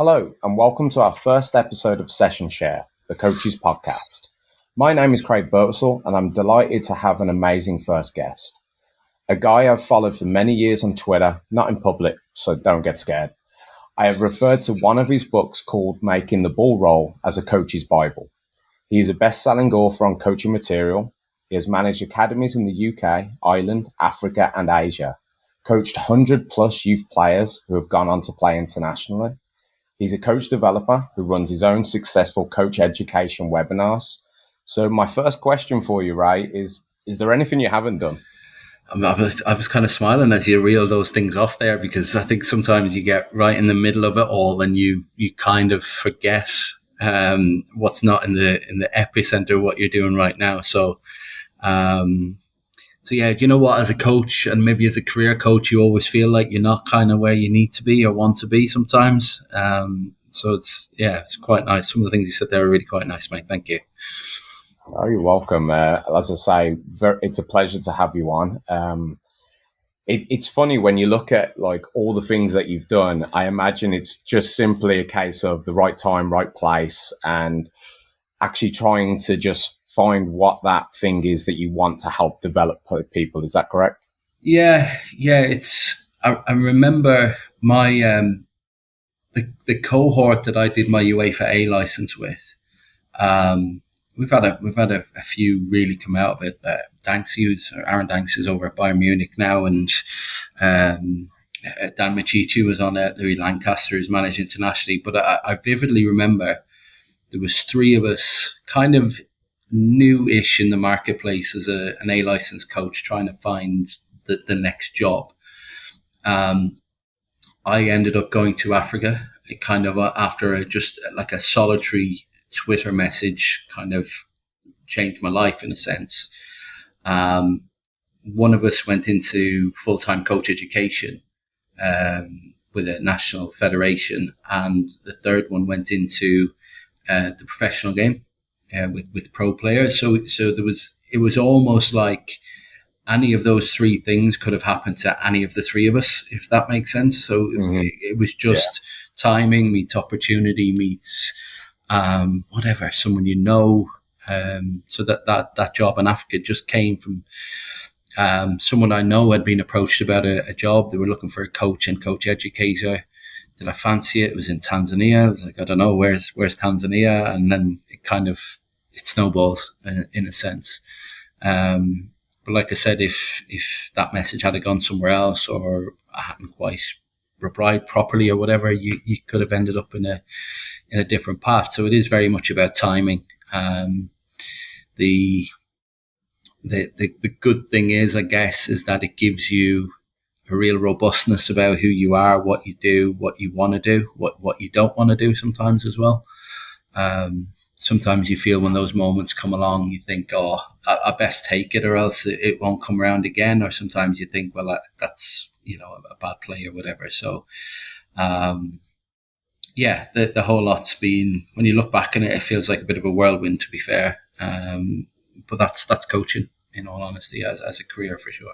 Hello, and welcome to our first episode of Session Share, the Coaches Podcast. My name is Craig Birtwistle, and I'm delighted to have an amazing first guest. A guy I've followed for many years on Twitter, not in public, so don't get scared. I have referred to one of his books called Making the Ball Roll as a coach's Bible. He is a best-selling author on coaching material. He has managed academies in the UK, Ireland, Africa, and Asia, coached 100-plus youth players who have gone on to play internationally. He's a coach developer who runs his own successful coach education webinars. So my first question for you, Ray, is there anything you haven't done? I was kind of smiling as you reel those things off there, because I think sometimes you get right in the middle of it all and you kind of forget what's not in the epicenter of what you're doing right now. So yeah, do you know what? As a coach, and maybe as a career coach, you always feel like you're not kind of where you need to be or want to be sometimes. So it's quite nice. Some of the things you said there are really quite nice, mate. Thank you. Oh, you're welcome. As I say, it's a pleasure to have you on. It's funny when you look at like all the things that you've done. I imagine it's just simply a case of the right time, right place, and actually trying to just find what that thing is that you want to help develop people. Is that correct? Yeah. I remember my the cohort that I did my UEFA A license with. We've had a few really come out of it. Aaron Danksy is over at Bayern Munich now, and Dan Machichi was on it. Louis Lancaster, who's managed internationally. But I vividly remember there was three of us, kind of new-ish in the marketplace as an A license coach, trying to find the next job. I ended up going to Africa, kind of after just like a solitary Twitter message, kind of changed my life in a sense. One of us went into full-time coach education with a national federation, and the third one went into the professional game with pro players. So it was almost like any of those three things could have happened to any of the three of us, if that makes sense. So it was just timing meets opportunity meets whatever, someone you know. So that job in Africa just came from someone I know had been approached about a job. They were looking for a coach and coach educator. Did I fancy it? It was in Tanzania. I was like, I don't know, where's Tanzania? And then it snowballs in a sense. But like I said, if that message had gone somewhere else, or I hadn't quite replied properly or whatever, you could have ended up in a different path. So it is very much about timing. The good thing is, I guess, is that it gives you a real robustness about who you are, what you do, what you want to do, what you don't want to do sometimes as well. Sometimes you feel when those moments come along, you think, oh, I best take it or else it won't come around again. Or sometimes you think, well, that's, a bad play or whatever. So, the whole lot's been, when you look back on it, it feels like a bit of a whirlwind, to be fair. But that's coaching, in all honesty, as a career for sure.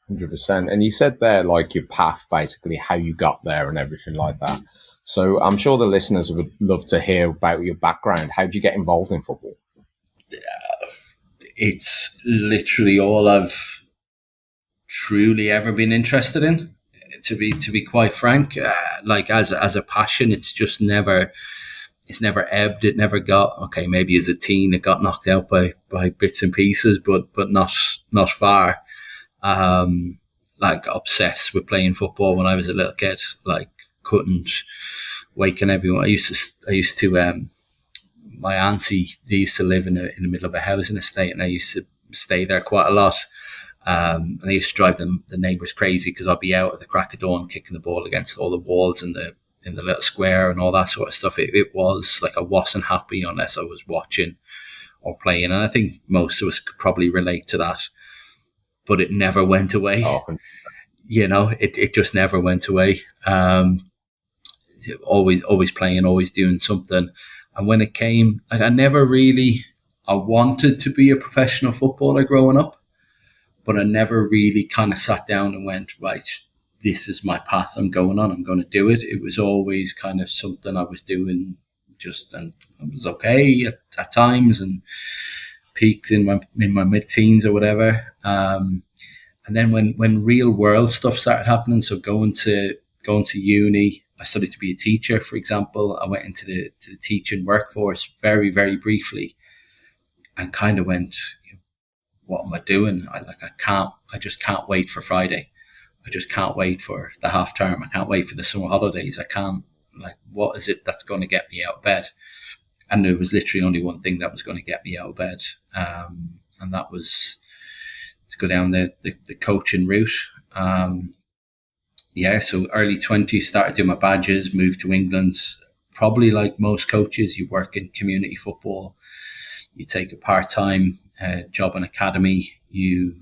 100%. And you said there, like, your path, basically how you got there and everything like that. So I'm sure the listeners would love to hear about your background. How did you get involved in football? It's literally all I've truly ever been interested in, to be quite frank. Like as a passion, it's never ebbed. It never got, okay, maybe as a teen it got knocked out by bits and pieces, but not far. Like obsessed with playing football when I was a little kid. Like couldn't waken everyone. I used to my auntie, they used to live in the middle of a housing estate, and I used to stay there quite a lot. And I used to drive the neighbours crazy because I'd be out at the crack of dawn kicking the ball against all the walls in the little square and all that sort of stuff. It was like I wasn't happy unless I was watching or playing, and I think most of us could probably relate to that. But it never went away. Oh. It just never went away. Always playing, always doing something. And when it came, like I wanted to be a professional footballer growing up, but I never really kind of sat down and went, right, this is my path I'm going on. I'm going to do it. It was always kind of something I was doing and it was okay at times and peaked in my mid-teens or whatever. And then when real world stuff started happening, so going to uni, I studied to be a teacher, for example. I went into the teaching workforce very, very briefly and kind of went, what am I doing? I just can't wait for Friday. I just can't wait for the half term. I can't wait for the summer holidays. I can't, what is it that's going to get me out of bed? And there was literally only one thing that was going to get me out of bed. And that was to go down the coaching route. So early 20s, started doing my badges, moved to England. Probably like most coaches, you work in community football. You take a part-time job in academy. You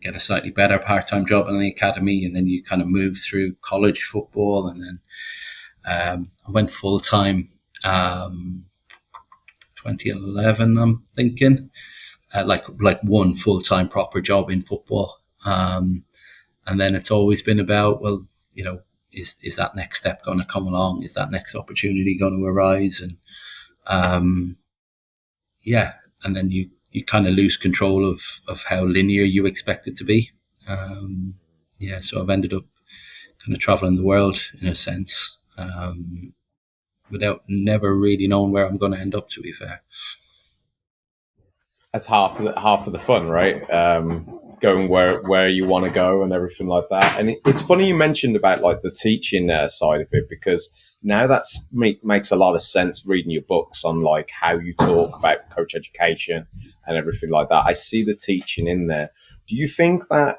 get a slightly better part-time job in the academy, and then you kind of move through college football. And then I went full-time 2011, I'm thinking. Like one full-time proper job in football. And then it's always been about, well, is that next step going to come along? Is that next opportunity going to arise? And and then you kind of lose control of how linear you expect it to be. So I've ended up kind of traveling the world in a sense, without never really knowing where I'm going to end up, to be fair. That's half of the fun, right? Going where you want to go and everything like that. And it's funny you mentioned about like the teaching side of it, because now that's makes a lot of sense reading your books on like how you talk about coach education and everything like that. I see the teaching in there. Do you think that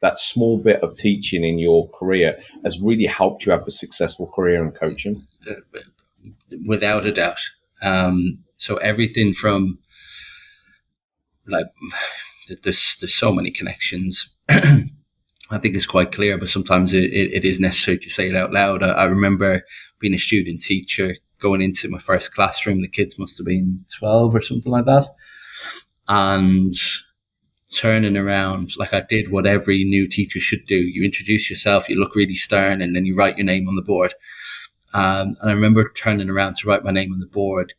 that small bit of teaching in your career has really helped you have a successful career in coaching? Without a doubt. So everything from like there's so many connections. I think it's quite clear, but sometimes it is necessary to say it out loud. I remember being a student teacher, going into my first classroom. The kids must have been 12 or something like that, and turning around, like I did what every new teacher should do. You introduce yourself, you look really stern, and then you write your name on the board. And I remember turning around to write my name on the board,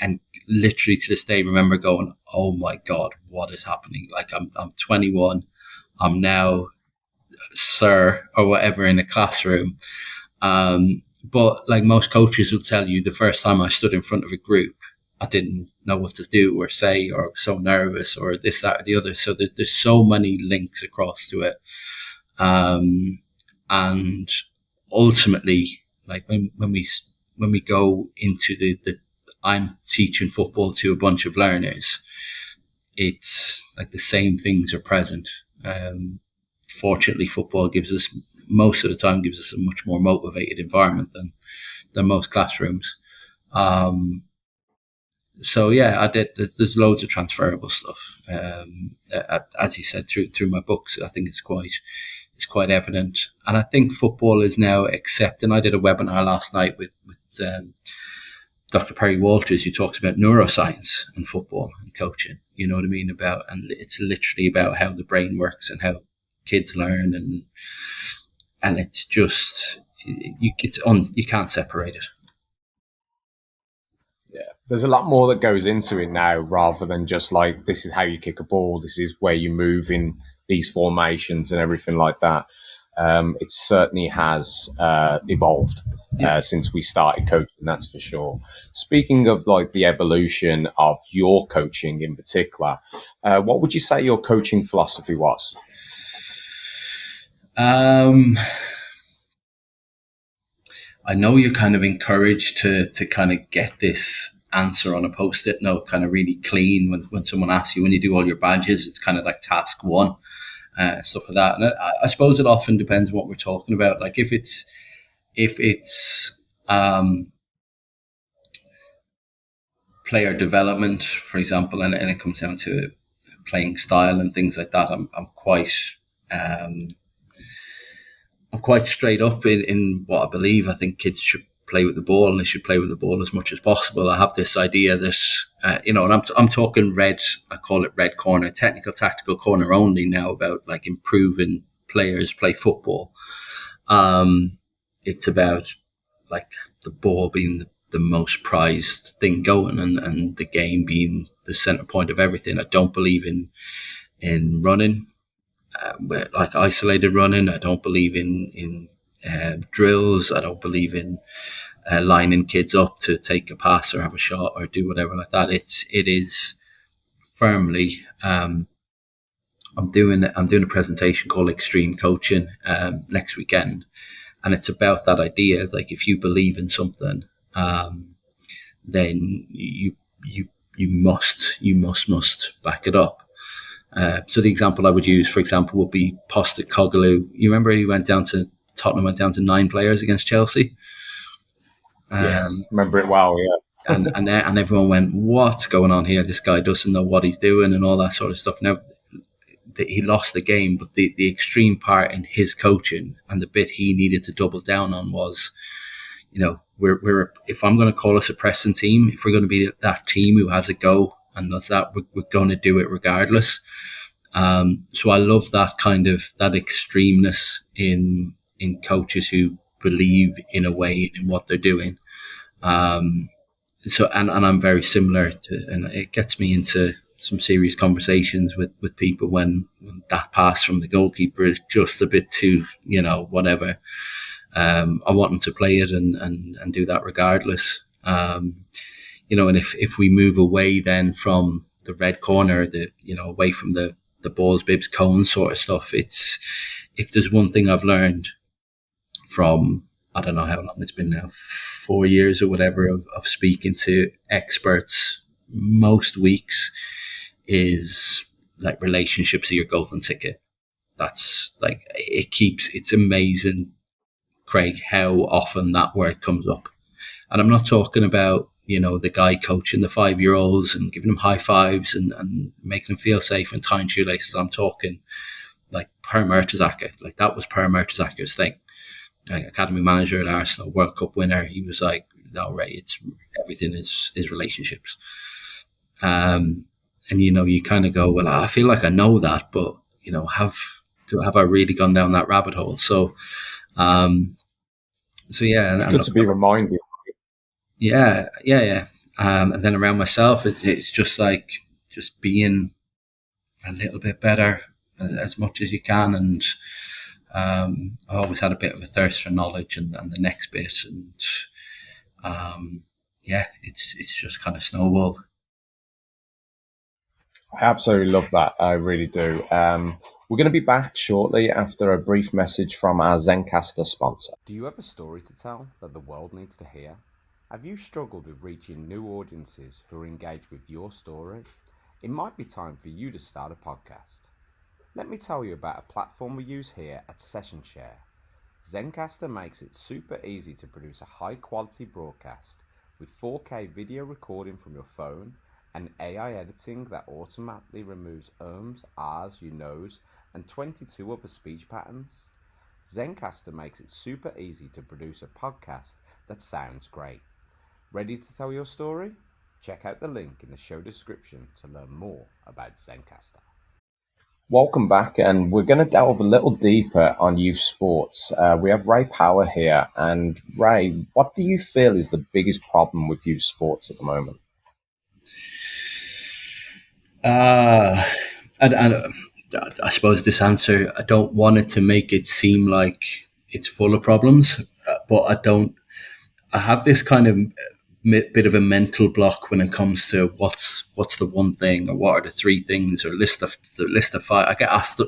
and literally to this day remember going, oh my God, what is happening? Like I'm 21, I'm now sir or whatever in a classroom. But like most coaches will tell you, the first time I stood in front of a group, I didn't know what to do or say, or so nervous, or this, that, or the other. So there's so many links across to it. And ultimately, like when we go into the I'm teaching football to a bunch of learners, it's like the same things are present. Fortunately, football most of the time gives us a much more motivated environment than most classrooms. So yeah, I did. There's loads of transferable stuff. As you said, through my books, I think it's quite evident. And I think football is now accepting. I did a webinar last night with Dr. Perry Walters, who talks about neuroscience and football and coaching. You know what I mean? And it's literally about how the brain works and how kids learn, and it's just you can't separate it. Yeah, there's a lot more that goes into it now, rather than just like, this is how you kick a ball, this is where you move in these formations and everything like that. It certainly has evolved since we started coaching, that's for sure. Speaking of like the evolution of your coaching in particular, what would you say your coaching philosophy was? I know you're kind of encouraged to kind of get this answer on a post-it note, kind of really clean. When someone asks you, when you do all your badges, it's kind of like task one, stuff like that. And I suppose it often depends on what we're talking about. Like if it's player development, for example, and it comes down to playing style and things like that, I'm quite straight up in what I believe. I think kids should play with the ball, and they should play with the ball as much as possible. I have this idea that, and I'm talking red, I call it red corner, technical, tactical corner only now, about like improving players play football. Um, it's about like the ball being the most prized thing going, and the game being the center point of everything. I don't believe in running, like isolated running. I don't believe in drills. I don't believe in lining kids up to take a pass or have a shot or do whatever like that. It is firmly. I'm doing a presentation called Extreme Coaching next weekend, and it's about that idea. Like if you believe in something, um, then you must back it up. So the example I would use, for example, would be Postecoglou. You remember he went down to Tottenham, went down to 9 players against Chelsea. Yes, Um, remember it well. Yeah. and everyone went, "What's going on here? This guy doesn't know what he's doing," and all that sort of stuff. Now he lost the game, but the extreme part in his coaching and the bit he needed to double down on was, we're if I'm going to call us a pressing team, if we're going to be that team who has a go and does that, we're going to do it regardless. So I love that kind of that extremeness in coaches who believe in a way in what they're doing. And I'm very similar to, and it gets me into some serious conversations with people when that pass from the goalkeeper is just a bit too, whatever. I want them to play it and do that regardless. And if we move away then from the red corner, away from the balls, bibs, cones sort of stuff, if there's one thing I've learned from, I don't know how long it's been now, 4 years or whatever of speaking to experts most weeks, is like relationships are your golden ticket. That's like, it's amazing, Craig, how often that word comes up. And I'm not talking about, the guy coaching the 5-year-olds and giving them high fives and making them feel safe and tying shoelaces. I'm talking like Per Mertesacker. Like that was Per Mertesacker's thing. Like academy manager at Arsenal, World Cup winner. He was like, "No, Ray, it's everything is relationships." And you kind of go, "Well, I feel like I know that, but have I really gone down that rabbit hole?" Um, so yeah, It's and good look, to be reminded. yeah. And then around myself, it's just like just being a little bit better as much as you can, and I always had a bit of a thirst for knowledge and the next bit, and it's just kind of snowballed. I absolutely love that. I really do. We're going to be back shortly after a brief message from our Zencaster sponsor. Do you have a story to tell that the world needs to hear? Have you struggled with reaching new audiences who are engaged with your story? It might be time for you to start a podcast. Let me tell you about a platform we use here at Session Share. Zencaster makes it super easy to produce a high quality broadcast with 4K video recording from your phone and AI editing that automatically removes ums, ahs, you knows, and 22 other speech patterns. Zencaster makes it super easy to produce a podcast that sounds great. Ready to tell your story? Check out the link in the show description to learn more about Zencaster. Welcome back, and we're going to delve a little deeper on youth sports. We have Ray Power here, and Ray, what do you feel is the biggest problem with youth sports at the moment? And I suppose this answer, I don't want it to make it seem like it's full of problems, but I don't. I have this kind of bit of a mental block when it comes to what's the one thing, or what are the three things, or the list of five. I get asked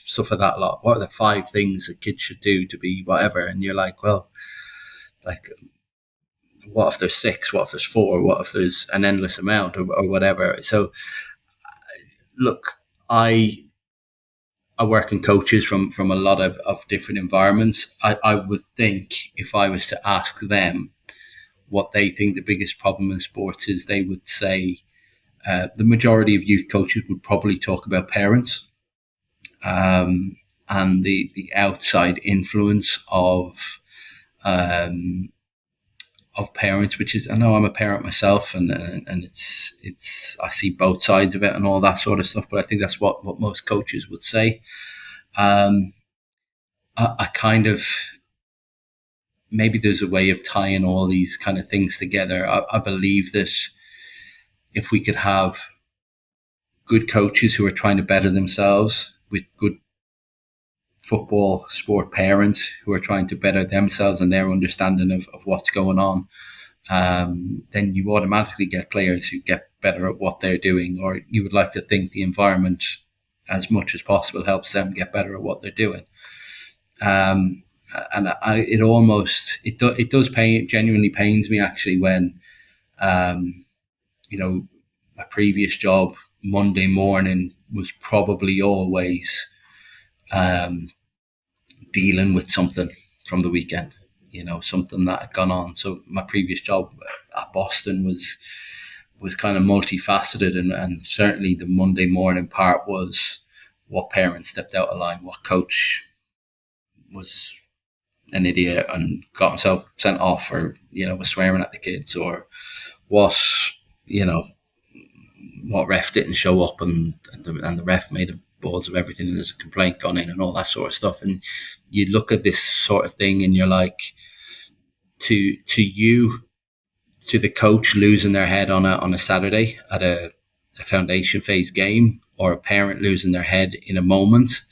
stuff like that a lot. What are the 5 things that kids should do to be whatever? And you're like, well, like, what if there's 6? What if there's 4? What if there's an endless amount, or whatever? So, look, I work in coaches from a lot of different environments. I would think if I was to ask them what they think the biggest problem in sports is, they would say the majority of youth coaches would probably talk about parents, and the outside influence of parents, which is, I know I'm a parent myself, and it's I see both sides of it and all that sort of stuff, but I think that's what most coaches would say. I kind of, maybe there's a way of tying all these kind of things together. I believe that if we could have good coaches who are trying to better themselves with good football sport parents who are trying to better themselves and their understanding of what's going on, then you automatically get players who get better at what they're doing, or you would like to think the environment, as much as possible, helps them get better at what they're doing. Um, and it almost, it does pain, it genuinely pains me actually when, um, my previous job, Monday morning was probably always um, dealing with something from the weekend, something that had gone on. So my previous job at Boston was kind of multifaceted, and certainly the Monday morning part was what parents stepped out of line, what coach was an idiot and got himself sent off, or was swearing at the kids, or what you know what ref didn't show up, and the ref made a balls of everything, and there's a complaint gone in and all that sort of stuff. And you look at this sort of thing and you're like, to the coach losing their head on a Saturday at a foundation phase game, or a parent losing their head in a moment,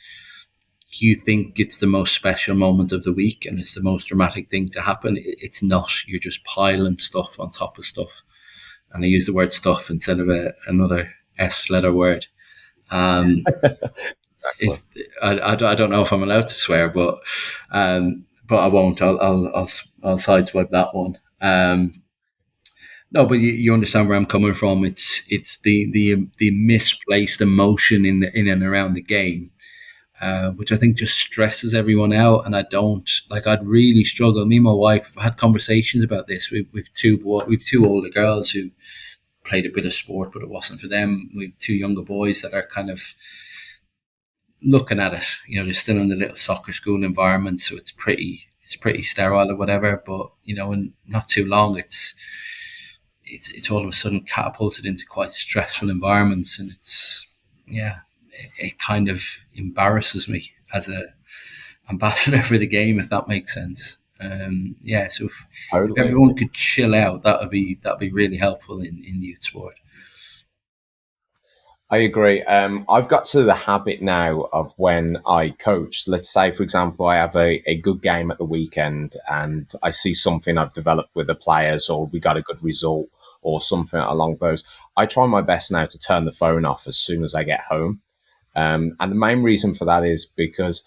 you think it's the most special moment of the week and it's the most dramatic thing to happen. It's not. You're just piling stuff on top of stuff. And I use the word stuff instead of another S letter word. Exactly. If I don't know if I'm allowed to swear, but I won't. I'll sideswipe that one. No, but you understand where I'm coming from. It's the misplaced emotion in and around the game, which I think just stresses everyone out. And I'd really struggle. Me and my wife have had conversations about this. We've two older girls who played a bit of sport, but it wasn't for them. We've two younger boys that are kind of looking at it. They're still in the little soccer school environment, so it's pretty sterile or whatever. But in not too long, it's all of a sudden catapulted into quite stressful environments, and it kind of embarrasses me as a ambassador for the game, if that makes sense. So if Totally. everyone could chill out, that'd be really helpful in youth sport. I agree. I've got to the habit now of when I coach, let's say, for example, I have a good game at the weekend and I see something I've developed with the players, or we got a good result or something along those. I try my best now to turn the phone off as soon as I get home. And the main reason for that is because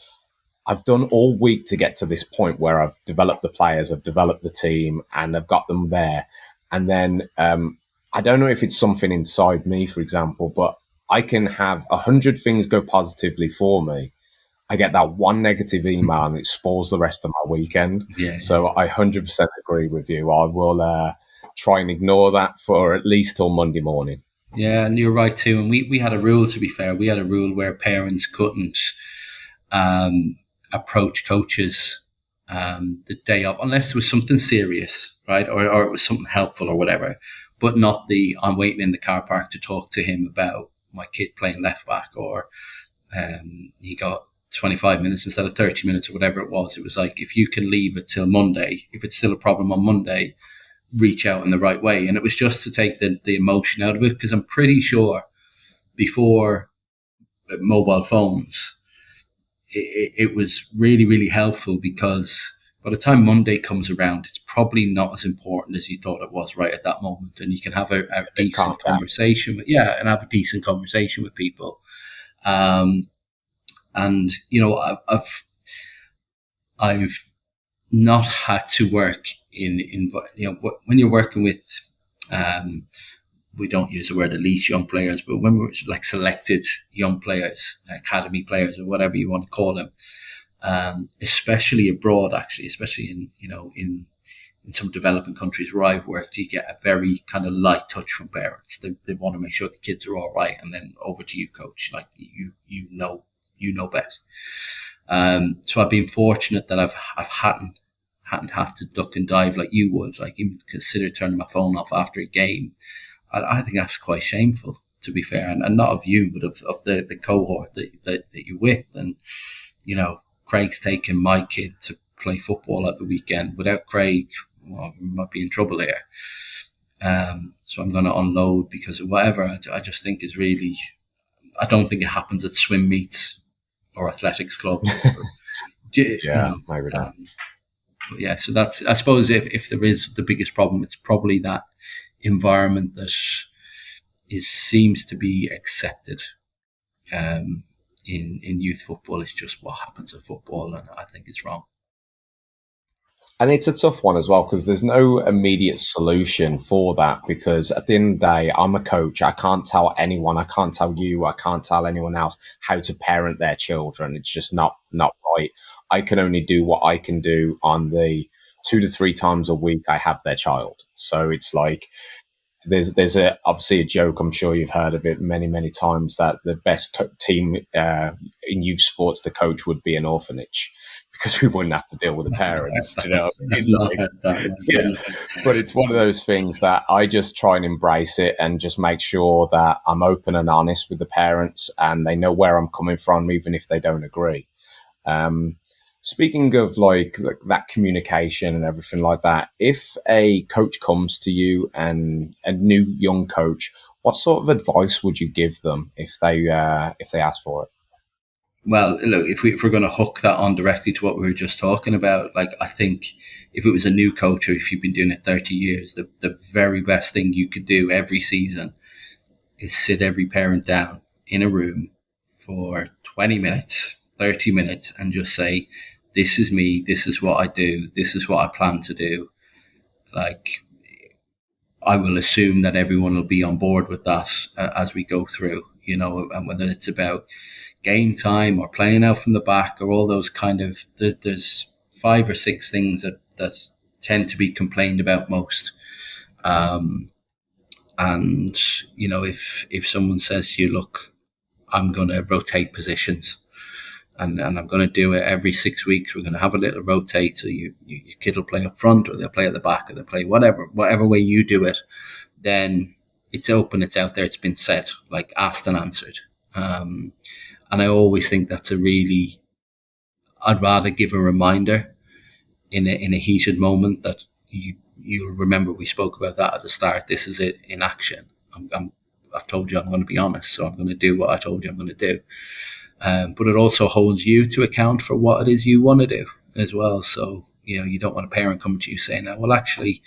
I've done all week to get to this point where I've developed the players, I've developed the team, and I've got them there. And then I don't know if it's something inside me, for example, but I can have 100 things go positively for me. I get that one negative email and it spoils the rest of my weekend. Yeah, So I 100% agree with you. I will try and ignore that for at least till Monday morning. yeah, and you're right too. And we had a rule. To be fair, we had a rule where parents couldn't um, approach coaches the day of, unless there was something serious, right, or it was something helpful or whatever, but not I'm waiting in the car park to talk to him about my kid playing left back, or he got 25 minutes instead of 30 minutes or whatever it was. It was like, if you can leave it till Monday, if it's still a problem on Monday, reach out in the right way. And it was just to take the emotion out of it, because I'm pretty sure before mobile phones, it was really, really helpful, because by the time Monday comes around, it's probably not as important as you thought it was right at that moment. And you can have a decent conversation and have a decent conversation with people. And I've not had to work in when you're working with, we don't use the word elite young players, but when we're like selected young players, academy players, or whatever you want to call them, especially abroad, actually, especially in some developing countries where I've worked, you get a very kind of light touch from parents. They want to make sure the kids are all right, and then over to you, coach. Like you know best. So I've been fortunate that I've hadn't have to duck and dive like you would. Like, even consider turning my phone off after a game. I think that's quite shameful, to be fair, and not of you, but of the cohort that you're with. And Craig's taking my kid to play football at the weekend. Without Craig, well, we might be in trouble here. So I'm going to unload because of whatever. I just think is really, I don't think it happens at swim meets or athletics clubs. Yeah, maybe not. But yeah, so that's, I suppose, if there is the biggest problem, it's probably that environment that seems to be accepted in youth football. It's just what happens at football, and I think it's wrong. And it's a tough one as well because there's no immediate solution for that. Because at the end of the day, I'm a coach. I can't tell anyone. I can't tell you. I can't tell anyone else how to parent their children. It's just not right. I can only do what I can do on the 2 to 3 times a week I have their child. So it's like there's obviously a joke. I'm sure you've heard of it many times that the best team in youth sports to coach would be an orphanage because we wouldn't have to deal with the parents. You know, yeah. But it's one of those things that I just try and embrace it and just make sure that I'm open and honest with the parents and they know where I'm coming from, even if they don't agree. Um, Speaking of like that communication and everything like that, if a coach comes to you and a new young coach, what sort of advice would you give them if they ask for it? Well, look, if we're going to hook that on directly to what we were just talking about, like, I think if it was a new coach or if you've been doing it 30 years, the very best thing you could do every season is sit every parent down in a room for 20 minutes, 30 minutes, and just say, this is me, this is what I do, this is what I plan to do. Like, I will assume that everyone will be on board with that as we go through, and whether it's about game time or playing out from the back or all those kind of, there's 5 or 6 things that tend to be complained about most. And, if someone says to you, look, I'm going to rotate positions and I'm going to do it every 6 weeks. We're going to have a little rotate. So your kid will play up front or they'll play at the back or they'll play whatever way you do it. Then it's open, it's out there, it's been said, like asked and answered. And I always think that's I'd rather give a reminder in a heated moment that you'll remember we spoke about that at the start. This is it in action. I've told you I'm going to be honest, so I'm going to do what I told you I'm going to do. But it also holds you to account for what it is you want to do as well. So, you don't want a parent coming to you saying, well, actually,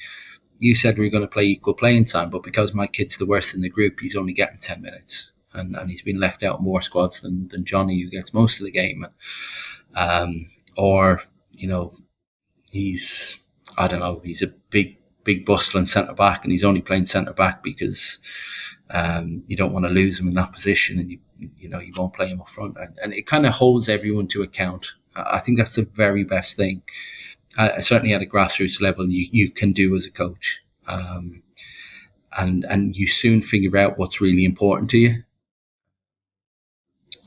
you said we were going to play equal playing time, but because my kid's the worst in the group, he's only getting 10 minutes. And he's been left out more squads than Johnny, who gets most of the game. Or, he's a big bustling centre back and he's only playing centre back because you don't want to lose him in that position and you won't play him up front. And it kind of holds everyone to account. I think that's the very best thing. Certainly at a grassroots level, you can do as a coach. And you soon figure out what's really important to you.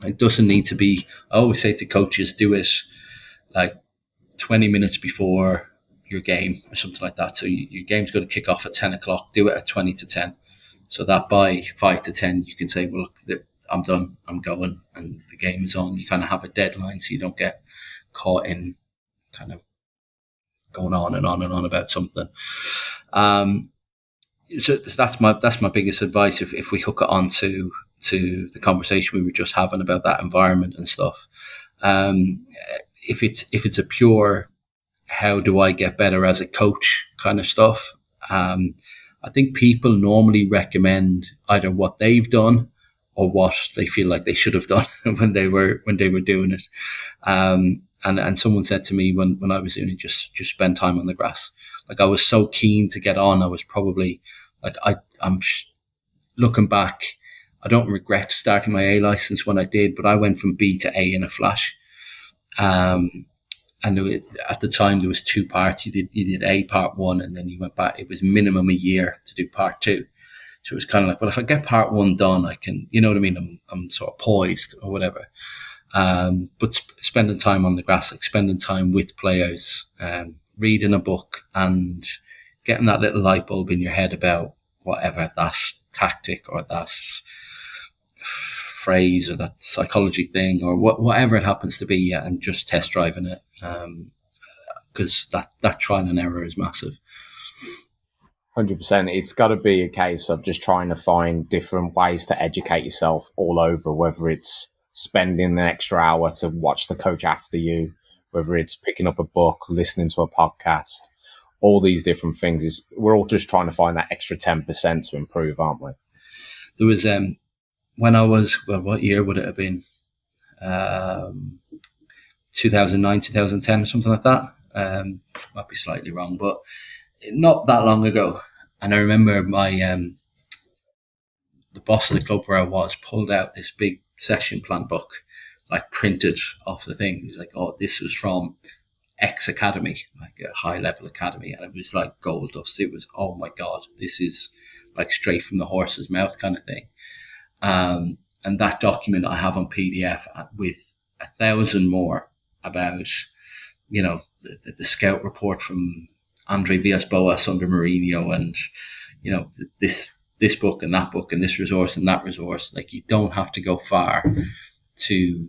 It doesn't need to be, I always say to coaches, do it like 20 minutes before your game or something like that. So your game's going to kick off at 10 o'clock, do it at 20 to 10. So that by 5 to 10, you can say, well, look, I'm done, I'm going, and the game is on. You kind of have a deadline so you don't get caught in kind of going on and on and on about something. So that's my biggest advice if we hook it on to the conversation we were just having about that environment and stuff. If it's a pure how do I get better as a coach kind of stuff, I think people normally recommend either what they've done or what they feel like they should have done when they were doing it. And someone said to me when I was doing it, just spend time on the grass. Like, I was so keen to get on. I was probably like, I'm looking back, I don't regret starting my A license when I did, but I went from B to A in a flash. And at the time there was 2 parts. You did A part 1, and then you went back. It was minimum a year to do part 2. So it was kind of like, well, if I get part 1 done, I can, you know what I mean? I'm sort of poised or whatever. But spending time on the grass, like spending time with players, reading a book and getting that little light bulb in your head about whatever that tactic or that phrase or that psychology thing or whatever it happens to be, yeah, and just test driving it, because that trial and error is massive. 100%. It's got to be a case of just trying to find different ways to educate yourself all over, whether it's spending an extra hour to watch the coach after you, whether it's picking up a book, listening to a podcast, all these different things. We're all just trying to find that extra 10% to improve, aren't we? There was when I was, well, what year would it have been? 2009, 2010 or something like that. Might be slightly wrong, but not that long ago. And I remember the boss of the club where I was pulled out this big session plan book, like printed off the thing. He's like, "Oh, this was from X Academy, like a high level academy," and it was like gold dust. It was, oh my god, this is like straight from the horse's mouth kind of thing. And that document I have on PDF with 1,000 more about, the scout report from Andre Villas-Boas under Mourinho, and this book and that book and this resource and that resource. Like, you don't have to go far to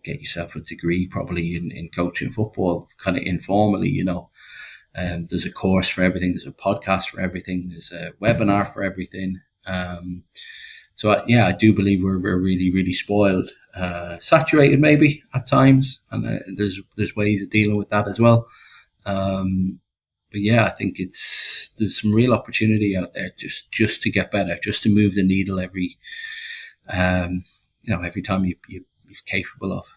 get yourself a degree probably in coaching football, kind of informally. There's a course for everything, there's a podcast for everything, there's a webinar for everything. So I do believe we're really, really spoiled, saturated maybe at times, and there's ways of dealing with that as well. But yeah, I think there's some real opportunity out there just to get better, just to move the needle every time you're capable of.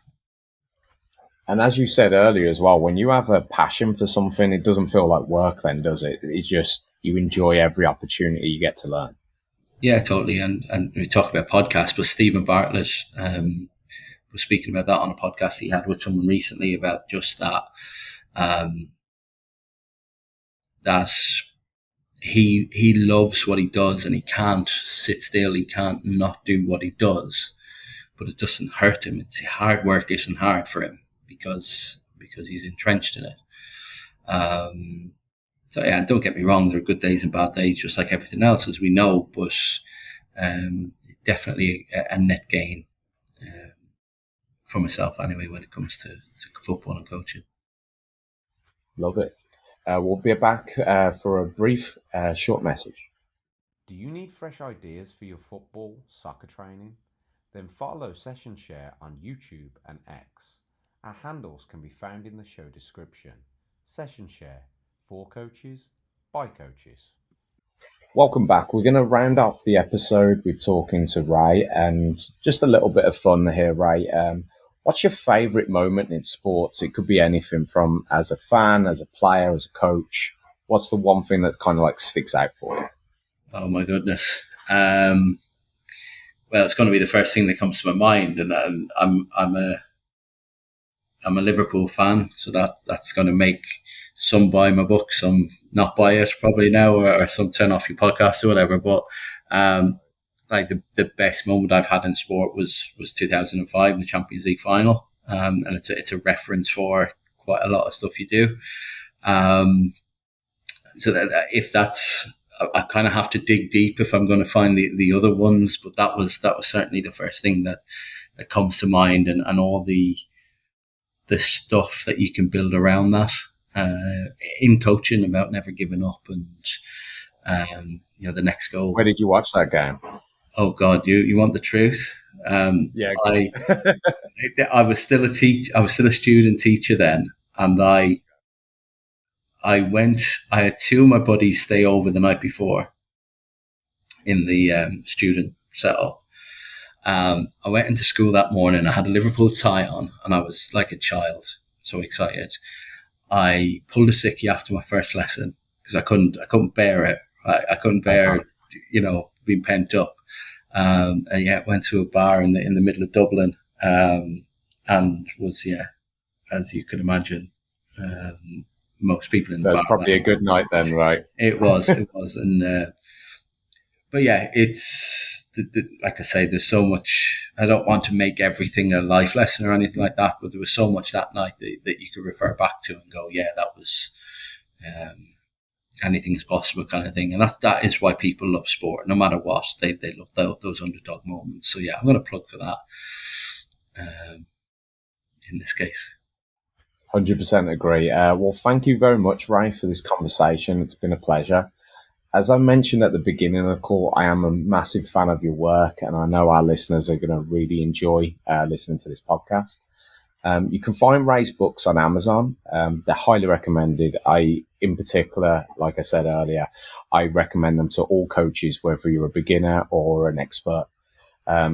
And as you said earlier as well, when you have a passion for something, it doesn't feel like work then, does it? It's just, you enjoy every opportunity you get to learn. Yeah, totally. And we talk about podcasts, but Stephen Bartlett was speaking about that on a podcast he had with someone recently about just that, that he loves what he does and he can't sit still. He can't not do what he does, but it doesn't hurt him. It's hard work isn't hard for him because he's entrenched in it. So yeah, don't get me wrong, there are good days and bad days, just like everything else, as we know, but definitely a net gain for myself anyway when it comes to football and coaching. Love it. We'll be back for a brief, short message. Do you need fresh ideas for your football, soccer training? Then follow Session Share on YouTube and X. Our handles can be found in the show description. Session Share, for coaches, by coaches. Welcome back. We're going to round off the episode with talking to Ray, and just a little bit of fun here, Ray. What's your favourite moment in sports? It could be anything from as a fan, as a player, as a coach. What's the one thing that kind of like sticks out for you? Oh my goodness. Well, it's going to be the first thing that comes to my mind, and I'm a Liverpool fan, so that's going to make some buy my book, some not buy it probably now, or some turn off your podcast or whatever. But like the best moment I've had in sport was 2005, the Champions League final, and it's a reference for quite a lot of stuff you do. So that if that's, I kind of have to dig deep if I'm going to find the other ones. But that was certainly the first thing that comes to mind, and all the stuff that you can build around that in coaching, about never giving up, and the next goal. Where did you watch that game? Oh God, you want the truth? Yeah, I was still a teacher. I was still a student teacher then, and I had two of my buddies stay over the night before in the student setup. I went into school that morning. I had a Liverpool tie on, and I was like a child, so excited. I pulled a sickie after my first lesson because I couldn't bear it. I couldn't bear, being pent up. And went to a bar in the middle of Dublin, and was, as you can imagine, most people in the bar. That was probably a good night then, right? It was, and but yeah, it's like I say, there's so much. I don't want to make everything a life lesson or anything like that, but there was so much that night that you could refer back to and go, yeah, that was anything is possible kind of thing. And that is why people love sport, no matter what. They love those underdog moments. So, yeah, I'm going to plug for that in this case. 100% agree. Well, thank you very much, Ray, for this conversation. It's been a pleasure. As I mentioned at the beginning of the call, I am a massive fan of your work, and I know our listeners are going to really enjoy listening to this podcast. You can find Ray's books on Amazon. They're highly recommended. In particular, like I said earlier, I recommend them to all coaches, whether you're a beginner or an expert.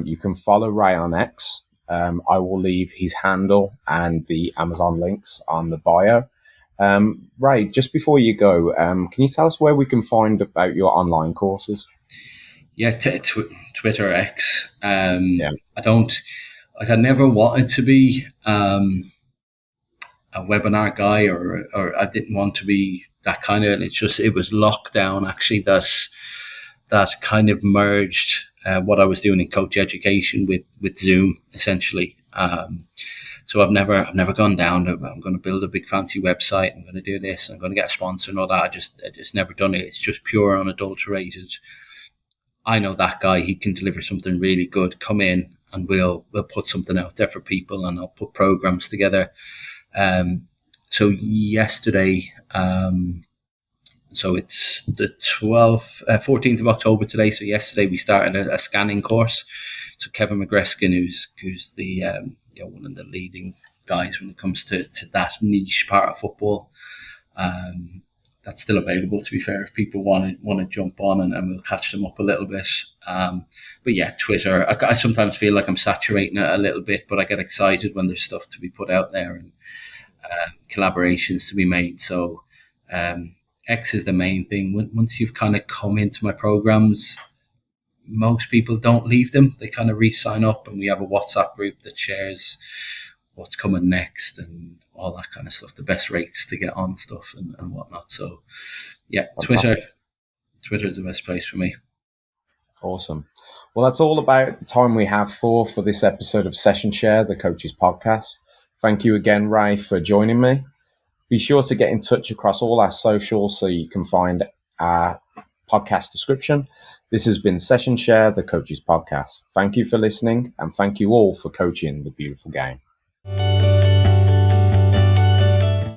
You can follow Ray on X. I will leave his handle and the Amazon links on the bio. Ray, just before you go, can you tell us where we can find about your online courses? Yeah, Twitter, X. Yeah. I never wanted to be a webinar guy, or I didn't want to be that kind of. It was lockdown actually that kind of merged what I was doing in coach education with Zoom essentially. So I've never gone down. I'm going to build a big fancy website. I'm going to do this. I'm going to get a sponsor and all that. I just never done it. It's just pure unadulterated. I know that guy. He can deliver something really good. Come in and we'll put something out there for people, and I'll put programs together. So yesterday, so it's the 14th of October today. So yesterday we started a scanning course. So Kevin McGreskin, who's the one of the leading guys when it comes to that niche part of football, that's still available. To be fair, if people want to jump on, and we'll catch them up a little bit. But yeah, Twitter. I sometimes feel like I'm saturating it a little bit, but I get excited when there's stuff to be put out there and collaborations to be made. So X is the main thing. Once you've kind of come into my programs, most people don't leave them. They kind of re-sign up, and we have a WhatsApp group that shares what's coming next and all that kind of stuff, the best rates to get on stuff and whatnot. So yeah, Fantastic. Twitter is the best place for me. Awesome. Well, that's all about the time we have for this episode of Session Share, the Coaches Podcast. Thank you again, Ray, for joining me. Be sure to get in touch across all our socials so you can find our podcast description. This has been Session Share, the Coaches Podcast. Thank you for listening, and thank you all for coaching the beautiful game.